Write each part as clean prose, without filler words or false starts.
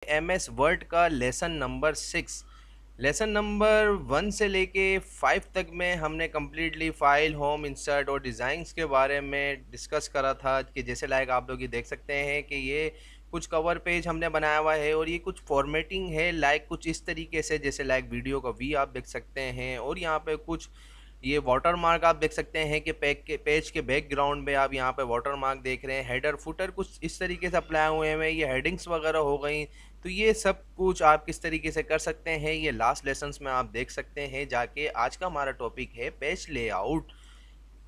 MS word का lesson number 6। Lesson number 1 से लेके 5 तक में हमने कम्प्लीटली फाइल, होम, इंसर्ट और डिज़ाइंस के बारे में डिस्कस करा था कि जैसे लाइक आप लोग ये देख सकते हैं कि ये कुछ कवर पेज हमने बनाया हुआ है और ये कुछ फॉर्मेटिंग है लाइक कुछ इस तरीके से, जैसे लाइक वीडियो का वी आप देख सकते हैं। और यहाँ पे कुछ ये वाटर मार्क आप देख सकते हैं कि पेज के बैकग्राउंड में आप यहाँ पे वाटर मार्क देख रहे हैं। हेडर फुटर कुछ इस तरीके से अप्लाई हुए हैं, ये हेडिंग्स वगैरह हो गई। तो ये सब कुछ आप किस तरीके से कर सकते हैं ये लास्ट लेसन्स में आप देख सकते हैं जाके। आज का हमारा टॉपिक है पेज लेआउट।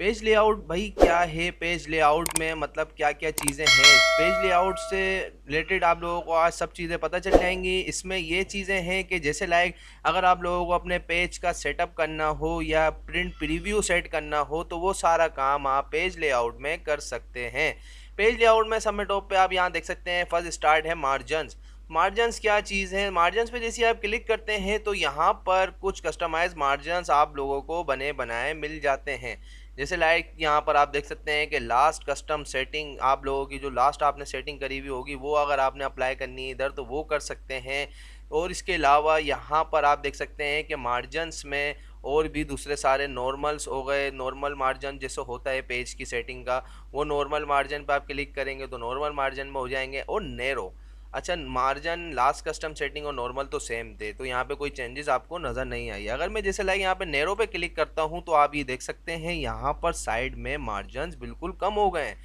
पेज लेआउट भाई क्या है, पेज लेआउट में मतलब क्या क्या चीज़ें हैं, पेज लेआउट से रिलेटेड आप लोगों को आज सब चीज़ें पता चल जाएंगी। इसमें ये चीज़ें हैं कि जैसे लाइक अगर आप लोगों को अपने पेज का सेटअप करना हो या प्रिंट प्रीव्यू सेट करना हो तो वो सारा काम आप पेज लेआउट में कर सकते हैं। पेज लेआउट में सब में टॉप पे आप यहाँ देख सकते हैं फर्स्ट स्टार्ट है मार्जिन्स। मार्जिन्स क्या चीज़ है, मार्जिन्स पे जैसे आप क्लिक करते हैं तो यहाँ पर कुछ कस्टमाइज मार्जिन्स आप लोगों को बने बनाए मिल जाते हैं। जैसे लाइक यहाँ पर आप देख सकते हैं कि लास्ट कस्टम सेटिंग आप लोगों की जो लास्ट आपने सेटिंग करी हुई होगी वो अगर आपने अप्लाई करनी है इधर तो वो कर सकते हैं। और इसके अलावा यहाँ पर आप देख सकते हैं कि मार्जिन्स में और भी दूसरे सारे नॉर्मल्स हो गए। नॉर्मल मार्जिन जैसे होता है पेज की सेटिंग का, वो नॉर्मल मार्जिन पर आप क्लिक करेंगे तो नॉर्मल मार्जिन में हो जाएंगे। और नैरो, अच्छा मार्जिन लास्ट कस्टम सेटिंग और नॉर्मल तो सेम थे तो यहाँ पे कोई चेंजेस आपको नज़र नहीं आई। अगर मैं जैसे लाइक यहाँ पे नैरो पे क्लिक करता हूँ तो आप ये देख सकते हैं यहाँ पर साइड में मार्जिन्स बिल्कुल कम हो गए हैं।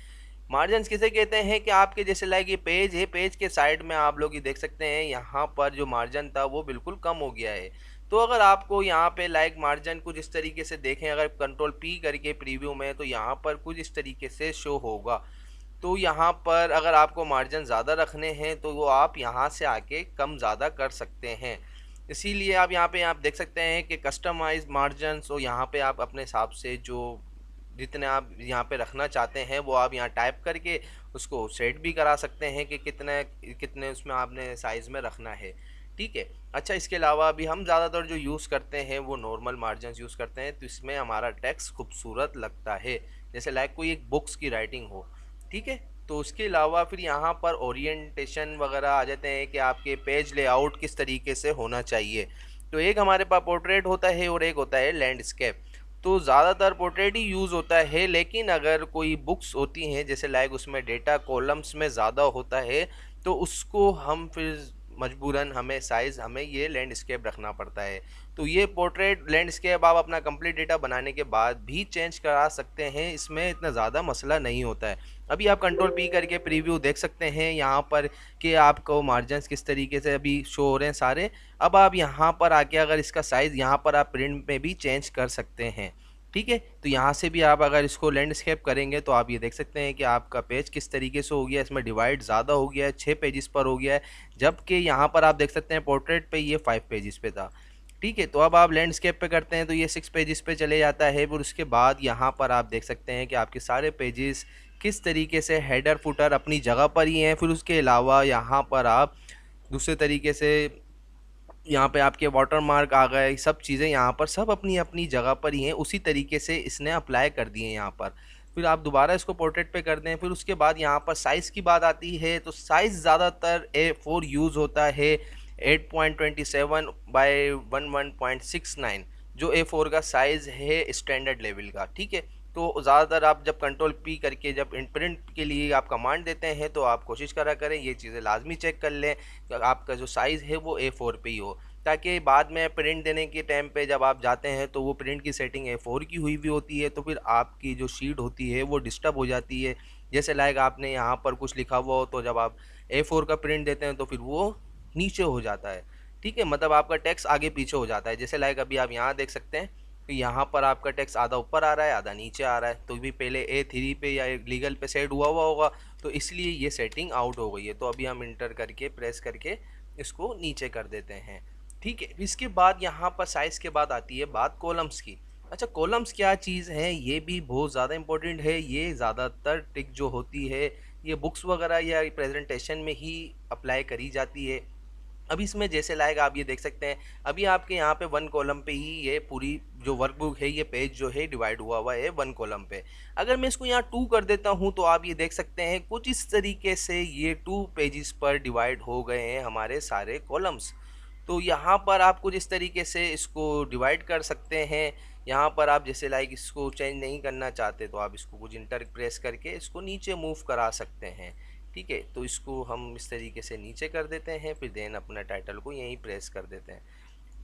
मार्जिन्स किसे कहते हैं कि आपके जैसे लाइक ये पेज है, पेज के साइड में आप लोग ये देख सकते हैं यहाँ पर जो मार्जिन था वो बिल्कुल कम हो गया है। तो अगर आपको यहाँ पे लाइक मार्जिन कुछ इस तरीके से देखें, अगर कंट्रोल पी करके प्रीव्यू में तो यहाँ पर कुछ इस तरीके से शो होगा। तो यहाँ पर अगर आपको मार्जिन ज़्यादा रखने हैं तो वो आप यहाँ से आके कम ज़्यादा कर सकते हैं। इसीलिए आप यहाँ पे आप देख सकते हैं कि कस्टमाइज मार्जिन, तो यहाँ पे आप अपने हिसाब से जो जितने आप यहाँ पे रखना चाहते हैं वो आप यहाँ टाइप करके उसको सेट भी करा सकते हैं कि कितने कितने उसमें आपने साइज़ में रखना है। ठीक है। अच्छा इसके अलावा अभी हम ज़्यादातर जो यूज़ करते हैं वो नॉर्मल मार्जिन यूज़ करते हैं तो इसमें हमारा टेक्स्ट खूबसूरत लगता है। जैसे लाइक कोई एक बुक्स की राइटिंग हो, ठीक है। तो उसके अलावा फिर यहाँ पर ओरिएंटेशन वगैरह आ जाते हैं कि आपके पेज लेआउट किस तरीके से होना चाहिए। तो एक हमारे पास पोर्ट्रेट होता है और एक होता है लैंडस्केप। तो ज़्यादातर पोर्ट्रेट ही यूज़ होता है, लेकिन अगर कोई बुक्स होती हैं जैसे लाइक उसमें डेटा कॉलम्स में ज़्यादा होता है तो उसको हम फिर मजबूरन हमें साइज़ हमें ये लैंडस्केप रखना पड़ता है। तो ये पोर्ट्रेट लैंडस्केप आप अपना कंप्लीट डेटा बनाने के बाद भी चेंज करा सकते हैं, इसमें इतना ज़्यादा मसला नहीं होता है। अभी आप कंट्रोल पी करके प्रीव्यू देख सकते हैं यहाँ पर कि आपको मार्जिन्स किस तरीके से अभी शो हो रहे हैं सारे। अब आप यहाँ पर आके अगर इसका साइज़ यहाँ पर आप प्रिंट में भी चेंज कर सकते हैं। ठीक है। तो यहाँ से भी आप अगर इसको लैंडस्केप करेंगे तो आप ये देख सकते हैं कि आपका पेज किस तरीके से हो गया, इसमें डिवाइड ज़्यादा हो गया है, 6 पेजेस पर हो गया है, जबकि यहाँ पर आप देख सकते हैं पोर्ट्रेट पे ये 5 पेजेस पे था। ठीक है। तो अब आप लैंडस्केप पे करते हैं तो ये 6 पेजेस पे चले जाता है। फिर उसके बाद यहाँ पर आप देख सकते हैं कि आपके सारे पेजेस किस तरीके से हेडर फुटर अपनी जगह पर ही हैं। फिर उसके अलावा यहाँ पर आप दूसरे तरीके से यहाँ पे आपके वाटर मार्क आ गए, सब चीज़ें यहाँ पर सब अपनी अपनी जगह पर ही हैं, उसी तरीके से इसने अप्लाई कर दिए यहाँ पर। फिर आप दोबारा इसको पोर्ट्रेट पे कर दें। फिर उसके बाद यहाँ पर साइज़ की बात आती है तो साइज़ ज़्यादातर A4 यूज़ होता है 8.27 बाय 11.69 जो A4 का साइज़ है स्टैंडर्ड लेवल का। ठीक है। तो ज़्यादातर आप जब कंट्रोल पी करके जब प्रिंट के लिए आप कमांड देते हैं तो आप कोशिश करा करें ये चीज़ें लाजमी चेक कर लें कि आपका जो साइज़ है वो A4 पे ही हो, ताकि बाद में प्रिंट देने के टाइम पे जब आप जाते हैं तो वो प्रिंट की सेटिंग A4 की हुई भी होती है तो फिर आपकी जो शीट होती है वो डिस्टर्ब हो जाती है। जैसे लाइक आपने यहाँ पर कुछ लिखा हुआ हो तो जब आप A4 का प्रिंट देते हैं तो फिर वो नीचे हो जाता है। ठीक है। मतलब आपका टेक्स्ट आगे पीछे हो जाता है। जैसे लाइक अभी आप यहाँ देख सकते हैं तो यहाँ पर आपका टेक्स्ट आधा ऊपर आ रहा है आधा नीचे आ रहा है, तो भी पहले A3 पे या लीगल पे सेट हुआ हुआ होगा तो इसलिए ये सेटिंग आउट हो गई है। तो अभी हम इंटर करके प्रेस करके इसको नीचे कर देते हैं। ठीक है। इसके बाद यहाँ पर साइज़ के बाद आती है बात कॉलम्स की। अच्छा कॉलम्स क्या चीज़ है, ये भी बहुत ज़्यादा इंपॉर्टेंट है। ये ज़्यादातर टिक जो होती है ये बुक्स वगैरह या प्रेजेंटेशन में ही अप्लाई करी जाती है। अब इसमें जैसे लाएगा आप ये देख सकते हैं, अभी आपके यहाँ पे 1 कॉलम पे ही ये पूरी जो वर्कबुक है, ये पेज जो है डिवाइड हुआ हुआ है 1 कॉलम पे। अगर मैं इसको यहाँ 2 कर देता हूँ तो आप ये देख सकते हैं कुछ इस तरीके से ये 2 पेजेस पर डिवाइड हो गए हैं हमारे सारे कॉलम्स। तो यहाँ पर आप कुछ इस तरीके से इसको डिवाइड कर सकते हैं। यहाँ पर आप जैसे लाइक इसको चेंज नहीं करना चाहते तो आप इसको कुछ इंटर प्रेस करके इसको नीचे मूव करा सकते हैं। ठीक है, तो इसको हम इस तरीके से नीचे कर देते हैं, फिर देन अपना टाइटल को यहीं प्रेस कर देते हैं।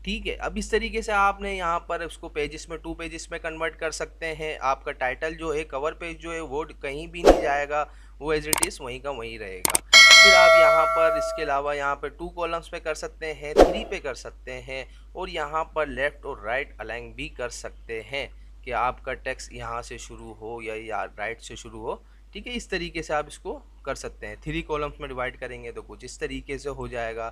ठीक है, अब इस तरीके से आपने यहाँ पर उसको पेजेस में 2 पेजेस में कन्वर्ट कर सकते हैं। आपका टाइटल जो है, कवर पेज जो है वो कहीं भी नहीं जाएगा, वो एज इट इज़ वहीं का वहीं रहेगा। फिर आप यहाँ पर इसके अलावा यहाँ पर 2 कॉलम्स पे कर सकते हैं, 3 पे कर सकते हैं, और यहाँ पर लेफ़्ट और राइट अलाइन भी कर सकते हैं कि आपका टेक्स्ट यहाँ से शुरू हो या राइट से शुरू हो। ठीक है, इस तरीके से आप इसको कर सकते हैं। 3 कॉलम्स में डिवाइड करेंगे तो कुछ इस तरीके से हो जाएगा।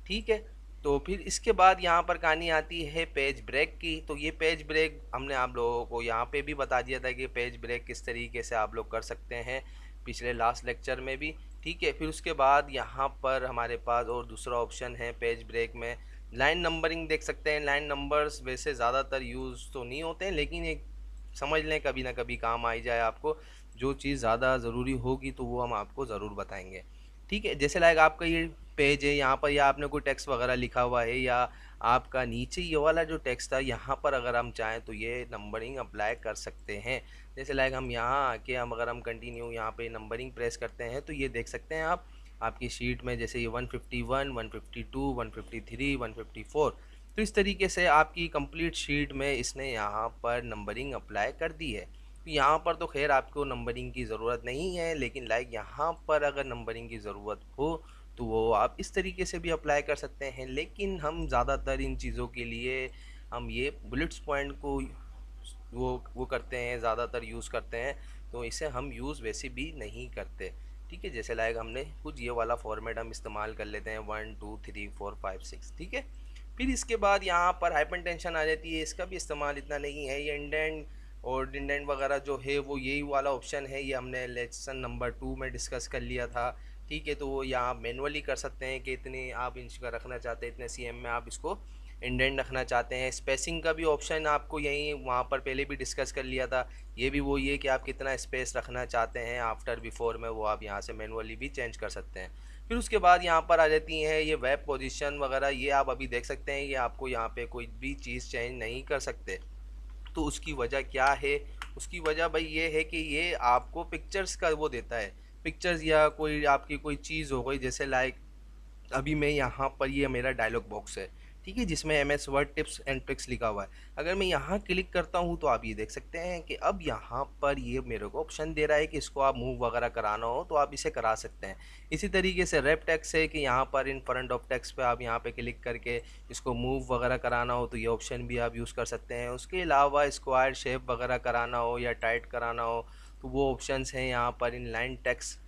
ठीक है, तो फिर इसके बाद यहाँ पर कहानी आती है पेज ब्रेक की। तो ये पेज ब्रेक हमने आप लोगों को यहाँ पे भी बता दिया था कि पेज ब्रेक किस तरीके से आप लोग कर सकते हैं, पिछले लास्ट लेक्चर में भी। ठीक है, फिर उसके बाद यहाँ पर हमारे पास और दूसरा ऑप्शन है पेज ब्रेक में लाइन नंबरिंग। देख सकते हैं, लाइन नंबर्स वैसे ज़्यादातर यूज़ तो नहीं होते हैं, लेकिन एक समझ लें कभी ना कभी काम आ ही जाए आपको। जो चीज़ ज़्यादा ज़रूरी होगी तो वो हम आपको ज़रूर बताएंगे। ठीक है, जैसे लाइक आपका ये पेज है, यहाँ पर या आपने कोई टेक्स्ट वगैरह लिखा हुआ है, या आपका नीचे ये वाला जो टेक्स्ट था यहाँ पर अगर हम चाहें तो ये नंबरिंग अप्लाई कर सकते हैं। जैसे लाइक हम यहाँ आके अगर हम कंटिन्यू यहाँ पे नंबरिंग प्रेस करते हैं तो ये देख सकते हैं आप आपकी शीट में, जैसे ये 151, 152, 153, 154। तो इस तरीके से आपकी कंप्लीट शीट में इसने यहाँ पर नंबरिंग अप्लाई कर दी है। तो यहाँ पर तो खैर आपको नंबरिंग की ज़रूरत नहीं है, लेकिन लाइक यहाँ पर अगर नंबरिंग की ज़रूरत हो तो वो आप इस तरीके से भी अप्लाई कर सकते हैं। लेकिन हम ज़्यादातर इन चीज़ों के लिए हम ये बुलेट्स पॉइंट को वो करते हैं, ज़्यादातर यूज़ करते हैं, तो इसे हम यूज़ वैसे भी नहीं करते। ठीक है, जैसे लाइक हमने कुछ ये वाला फॉर्मेट हम इस्तेमाल कर लेते हैं 1 2 3 4 5 6। ठीक है, फिर इसके बाद यहाँ पर हाइपरटेंशन आ जाती है, इसका भी इस्तेमाल इतना नहीं है। ये इंडेंट और इंडेंट वगैरह जो है वो यही वाला ऑप्शन है, ये हमने लेसन नंबर 2 में डिस्कस कर लिया था। ठीक है, तो वो यहाँ मैनुअली कर सकते हैं कि इतने आप इंच का रखना चाहते हैं, इतने सीएम में आप इसको इंडेंट रखना चाहते हैं। स्पेसिंग का भी ऑप्शन आपको यहीं वहाँ पर पहले भी डिस्कस कर लिया था, ये भी वही है कि आप कितना स्पेस रखना चाहते हैं आफ्टर बिफोर में, वो आप यहाँ से मैनुअली भी चेंज कर सकते हैं। फिर उसके बाद यहाँ पर आ जाती हैं ये वेब पोजीशन वगैरह, ये आप अभी देख सकते हैं, ये आपको यहाँ पे कोई भी चीज़ चेंज नहीं कर सकते। तो उसकी वजह क्या है? उसकी वजह भाई ये है कि ये आपको पिक्चर्स का वो देता है, पिक्चर्स या कोई आपकी कोई चीज़ हो गई, जैसे लाइक अभी मैं यहाँ पर, ये मेरा डायलॉग बॉक्स है, ठीक है, जिसमें MS word tips and tricks लिखा हुआ है। अगर मैं यहाँ क्लिक करता हूँ तो आप ये देख सकते हैं कि अब यहाँ पर ये मेरे को ऑप्शन दे रहा है कि इसको आप मूव वगैरह कराना हो तो आप इसे करा सकते हैं। इसी तरीके से रैप टेक्स्ट है कि यहाँ पर इन फ्रंट ऑफ टेक्स्ट पे आप यहाँ पे क्लिक करके इसको मूव वगैरह कराना हो तो ये ऑप्शन भी आप यूज़ कर सकते हैं। उसके अलावा स्क्वायर शेप वगैरह कराना हो या टाइट कराना हो तो वो ऑप्शंस हैं यहाँ पर इन लाइन टेक्स्ट।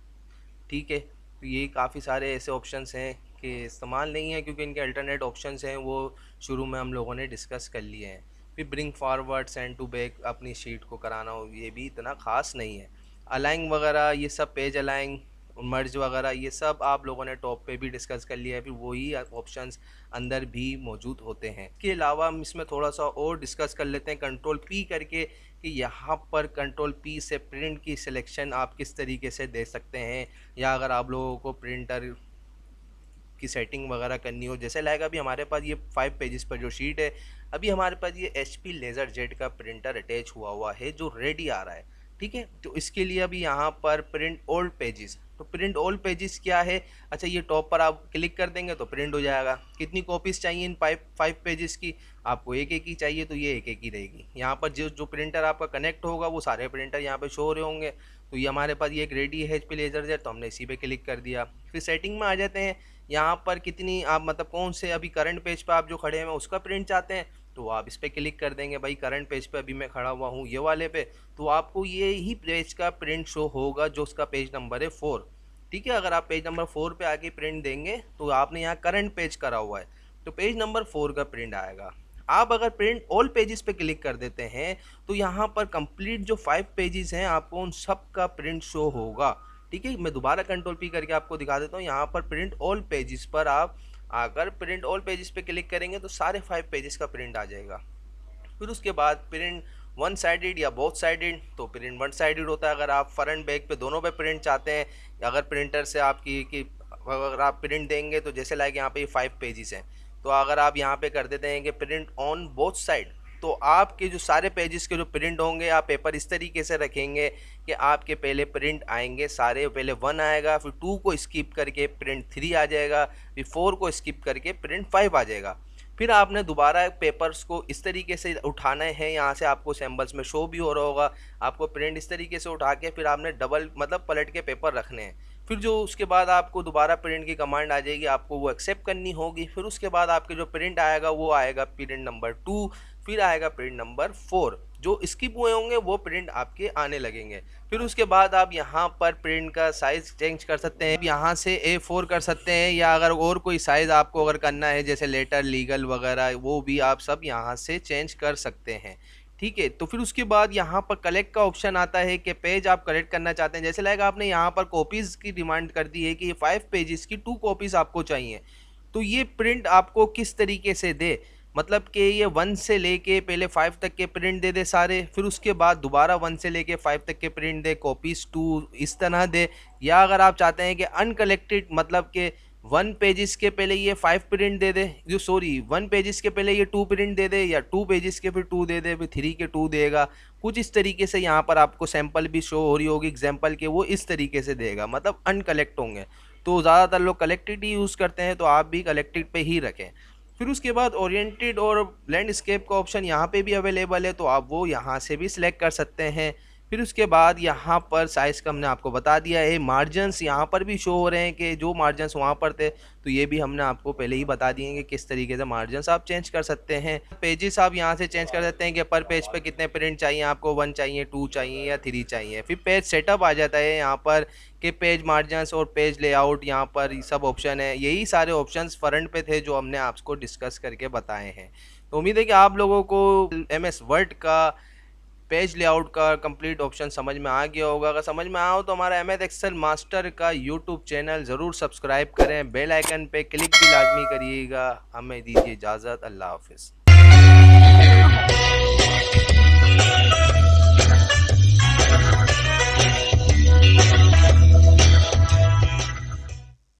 ठीक है, तो ये काफ़ी सारे ऐसे ऑप्शंस हैं कि इस्तेमाल नहीं है क्योंकि इनके अल्टरनेट ऑप्शंस हैं, वो शुरू में हम लोगों ने डिस्कस कर लिए हैं। फिर bring forward, send to back अपनी शीट को कराना हो, ये भी इतना ख़ास नहीं है। अलाइंग वगैरह ये सब, पेज अलाइंग, मर्ज वगैरह ये सब आप लोगों ने टॉप पे भी डिस्कस कर लिया है, फिर वही ऑप्शंस अंदर भी मौजूद होते हैं। इसके अलावा हम इसमें थोड़ा सा और डिस्कस कर लेते हैं कंट्रोल P करके, कि यहाँ पर कंट्रोल P से प्रिंट की सिलेक्शन आप किस तरीके से दे सकते हैं, या अगर आप लोगों को प्रिंटर की सेटिंग वगैरह करनी हो। जैसे लाइक अभी हमारे पास ये 5 पेजेस पर जो शीट है, अभी हमारे पास ये HP लेज़र जेट का प्रिंटर अटैच हुआ है जो रेडी आ रहा है। ठीक है, तो इसके लिए अभी यहाँ पर प्रिंट ओल्ड पेजेस, तो प्रिंट ओल्ड पेजेस क्या है? अच्छा, ये टॉप पर आप क्लिक कर देंगे तो प्रिंट हो जाएगा। कितनी कॉपीज़ चाहिए इन 5 पेजेस की? आपको एक एक ही चाहिए, तो ये एक एक ही रहेगी। यहाँ पर जो प्रिंटर आपका कनेक्ट होगा वो सारे प्रिंटर यहाँ पे शो हो रहे होंगे। तो ये हमारे पास ये एक रेडी है HP लेज़र जेट, तो हमने इसी पे क्लिक कर दिया। फिर सेटिंग में आ जाते हैं, यहाँ पर कितनी आप मतलब कौन से अभी करंट पेज पे आप जो खड़े हैं उसका प्रिंट चाहते हैं तो आप इस पर क्लिक कर देंगे। भाई करंट पेज पे अभी मैं खड़ा हुआ हूँ ये वाले पे, तो आपको ये ही पेज का प्रिंट शो होगा जो उसका पेज नंबर है 4। ठीक है, अगर आप पेज नंबर 4 पे आके प्रिंट देंगे तो आपने यहाँ करंट पेज करा हुआ है तो पेज नंबर 4 का प्रिंट आएगा। आप अगर प्रिंट ऑल पेजेस पे क्लिक कर देते हैं तो यहाँ पर कंप्लीट जो 5 पेजेस हैं आपको उन सब का प्रिंट शो होगा। ठीक है, मैं दोबारा कंट्रोल P करके आपको दिखा देता हूँ। यहाँ पर प्रिंट ऑल पेजेस पर आप अगर प्रिंट ऑल पेजेस पे क्लिक करेंगे तो सारे 5 पेजेस का प्रिंट आ जाएगा। फिर उसके बाद प्रिंट वन साइडेड या बोथ साइडेड, तो प्रिंट वन साइडेड होता है अगर आप फ्रंट बैक पे दोनों पे प्रिंट चाहते हैं। अगर प्रिंटर से आपकी कि अगर आप प्रिंट देंगे तो जैसे लाइक यहाँ पे 5 पेजेस हैं, तो अगर आप यहाँ पे कर देते हैं कि प्रिंट ऑन बोथ साइड, तो आपके जो सारे पेजेस के जो प्रिंट होंगे, आप पेपर इस तरीके से रखेंगे कि आपके पहले प्रिंट आएंगे सारे, पहले 1 आएगा, फिर 2 को स्किप करके प्रिंट 3 आ जाएगा, फिर 4 को स्किप करके प्रिंट 5 आ जाएगा। फिर आपने दोबारा पेपर्स को इस तरीके से उठाना है, यहाँ से आपको सैम्पल्स में शो भी हो रहा होगा, आपको प्रिंट इस तरीके से उठा के फिर आपने डबल मतलब पलट के पेपर रखने हैं। फिर जो उसके बाद आपको दोबारा प्रिंट की कमांड आ जाएगी, आपको वो एक्सेप्ट करनी होगी। फिर उसके बाद आपके जो प्रिंट आएगा वो आएगा प्रिंट नंबर 2, फिर आएगा प्रिंट नंबर 4। जो स्किप हुए होंगे वो प्रिंट आपके आने लगेंगे। फिर उसके बाद आप यहाँ पर प्रिंट का साइज़ चेंज कर सकते हैं, यहाँ से A4 कर सकते हैं, या अगर और कोई साइज़ आपको अगर करना है जैसे लेटर लीगल वगैरह, वो भी आप सब यहाँ से चेंज कर सकते हैं। ठीक है, तो फिर उसके बाद यहाँ पर कलेक्ट का ऑप्शन आता है कि पेज आप कलेक्ट करना चाहते हैं। जैसे लाइक आपने यहाँ पर कॉपीज़ की डिमांड कर दी है कि 5 पेजेस की 2 कॉपीज़ आपको चाहिए, तो ये प्रिंट आपको किस तरीके से दे, मतलब कि ये 1 से लेके पहले 5 तक के प्रिंट दे दे सारे, फिर उसके बाद दोबारा 1 से लेके 5 तक के प्रिंट दे, कॉपीज़ 2 इस तरह दे। या अगर आप चाहते हैं कि अनकलेक्टेड, मतलब कि 1 पेजेस के पहले ये 5 प्रिंट दे दे, जो सॉरी 1 पेजेस के पहले ये 2 प्रिंट दे दे, या 2 पेजेस के फिर 2 दे दे, फिर 3 के 2 देगा। कुछ इस तरीके से यहाँ पर आपको सैंपल भी शो हो रही होगी एग्जाम्पल के, वो इस तरीके से देगा, मतलब अनकलेक्ट होंगे। तो ज़्यादातर लोग कलेक्टेड ही यूज़ करते हैं, तो आप भी कलेक्टेड पे ही रखें। फिर उसके बाद ओरिएंटेड और लैंडस्केप का ऑप्शन यहाँ पे भी अवेलेबल है, तो आप वो यहाँ से भी सिलेक्ट कर सकते हैं। फिर उसके बाद यहाँ पर साइज़ का हमने आपको बता दिया है। मार्जिन्स यहाँ पर भी शो हो रहे हैं कि जो मार्जिन्स वहाँ पर थे, तो ये भी हमने आपको पहले ही बता दिए हैं कि किस तरीके से मार्जिन्स आप चेंज कर सकते हैं। पेजेस आप यहाँ से चेंज कर सकते हैं कि पर पेज पे कितने प्रिंट चाहिए आपको, 1 चाहिए, 2 चाहिए या 3 चाहिए। फिर पेज सेटअप आ जाता है यहाँ पर कि पेज मार्जिन्स और पेज लेआउट, यहाँ पर ये सब ऑप्शन है। यही सारे ऑप्शंस फ्रंट पे थे जो हमने आपको डिस्कस करके बताए हैं। तो उम्मीद है कि आप लोगों को MS वर्ड का पेज लेआउट का कंप्लीट ऑप्शन समझ में आ गया होगा। अगर समझ में आया हो तो हमारा MS एक्सेल मास्टर का यूट्यूब चैनल ज़रूर सब्सक्राइब करें, बेल आइकन पे क्लिक भी लाजमी करिएगा। हमें दीजिए इजाज़त, अल्लाह हाफिज़।